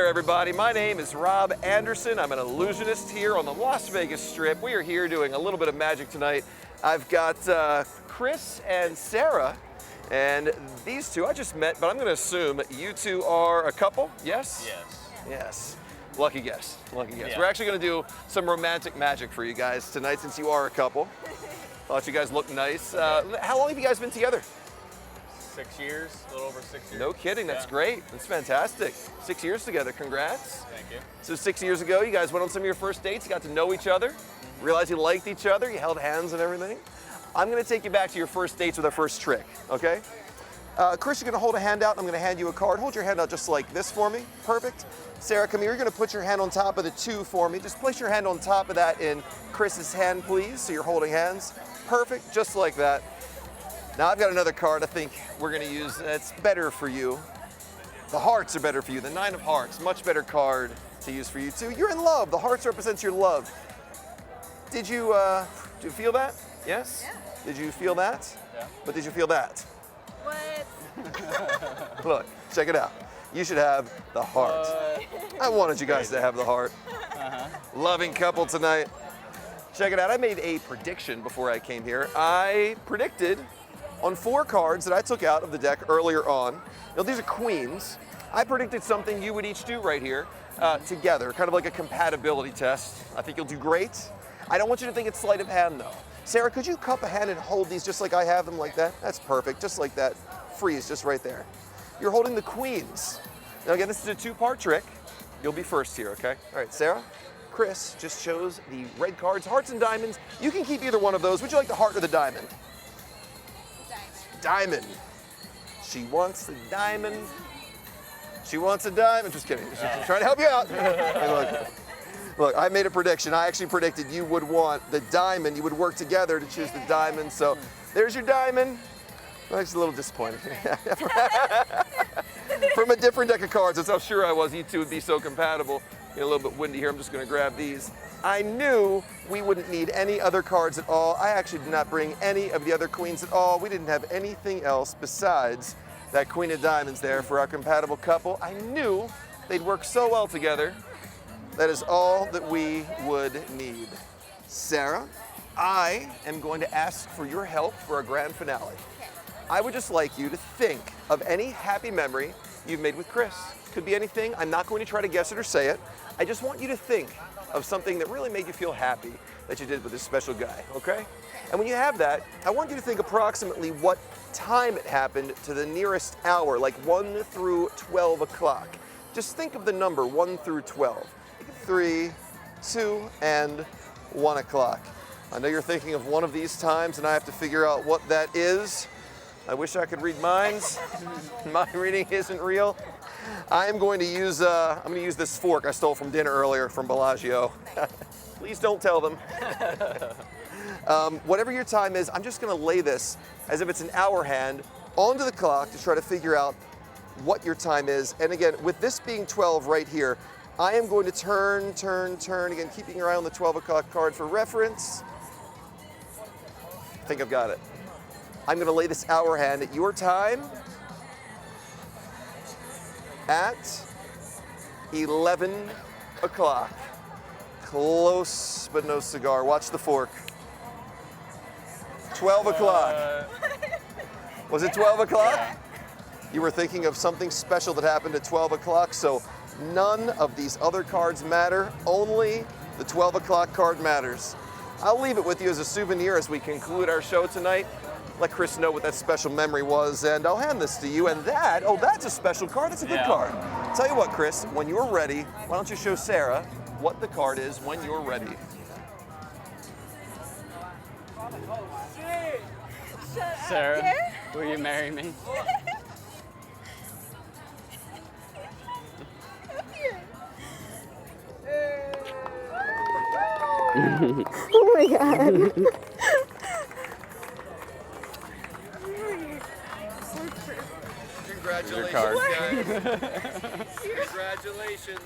everybody. My name is Rob Anderson. I'm an illusionist here on the Las Vegas Strip. We are here doing a little bit of magic tonight. I've got Chris and Sarah, and these two I just met, but I'm going to assume you two are a couple, yes? Yes. Yes. Lucky guess, lucky guess. Yeah. We're actually going to do some romantic magic for you guys tonight since you are a couple. Thought you guys look nice. How long have you guys been together? 6 years, a little over 6 years. No kidding, that's great. That's fantastic. 6 years together, congrats. Thank you. So 6 years ago, you guys went on some of your first dates, you got to know each other, realized you liked each other, you held hands and everything. I'm gonna take you back to your first dates with our first trick, okay? Chris, you're gonna hold a hand out, and I'm gonna hand you a card. Hold your hand out just like this for me, perfect. Sarah, come here, you're gonna put your hand on top of the 2 for me. Just place your hand on top of that in Chris's hand, please, so you're holding hands. Perfect, just like that. Now I've got another card I think we're gonna use that's better for you. The hearts are better for you, the 9 of hearts, much better card to use for you too. You're in love, the hearts represents your love. Did you feel that? Yes? Yeah. Did you feel that? Yeah. But did you feel that? What? Look, check it out. You should have the heart. I wanted you guys to have the heart. Loving couple tonight. Check it out, I made a prediction before I came here. I predicted on 4 cards that I took out of the deck earlier on. Now these are queens. I predicted something you would each do right here together, kind of like a compatibility test. I think you'll do great. I don't want you to think it's sleight of hand though. Sarah, could you cup a hand and hold these just like I have them like that? That's perfect, just like that. Freeze, just right there. You're holding the queens. Now again, this is a 2-part trick. You'll be first here, okay? All right, Sarah, Chris just chose the red cards, hearts and diamonds. You can keep either one of those. Would you like the heart or the diamond? Diamond. She wants the diamond. She wants a diamond. Just kidding. Just trying to help you out. Hey, look, I made a prediction. I actually predicted you would want the diamond. You would work together to choose the diamond. So there's your diamond. That's a little disappointing. From a different deck of cards. That's how sure I was you two would be so compatible. Get a little bit windy here. I'm just going to grab these. I knew we wouldn't need any other cards at all. I actually did not bring any of the other queens at all. We didn't have anything else besides that queen of diamonds there for our compatible couple. I knew they'd work so well together. That is all that we would need. Sarah, I am going to ask for your help for our grand finale. I would just like you to think of any happy memory you've made with Chris. Could be anything. I'm not going to try to guess it or say it. I just want you to think of something that really made you feel happy that you did with this special guy, okay? And when you have that, I want you to think approximately what time it happened to the nearest hour, like 1 through 12 o'clock. Just think of the number 1 through 12. 3, 2, and 1 o'clock. I know you're thinking of one of these times and I have to figure out what that is. I wish I could read minds. My reading isn't real. I'm going to use this fork I stole from dinner earlier from Bellagio. Please don't tell them. Whatever your time is, I'm just going to lay this as if it's an hour hand onto the clock to try to figure out what your time is. And again, with this being 12 right here, I am going to turn, again, keeping your eye on the 12 o'clock card for reference. I think I've got it. I'm going to lay this hour hand at your time at 11 o'clock. Close, but no cigar. Watch the fork. 12 o'clock. Was it 12 o'clock? Yeah. You were thinking of something special that happened at 12 o'clock, so none of these other cards matter. Only the 12 o'clock card matters. I'll leave it with you as a souvenir as we conclude our show tonight. Let Chris know what that special memory was, and I'll hand this to you. And that, oh, that's a special card. That's a good card. Tell you what, Chris, when you're ready, why don't you show Sarah what the card is when you're ready. Sarah, will you marry me? Oh my God. Congratulations, card. guys. Congratulations.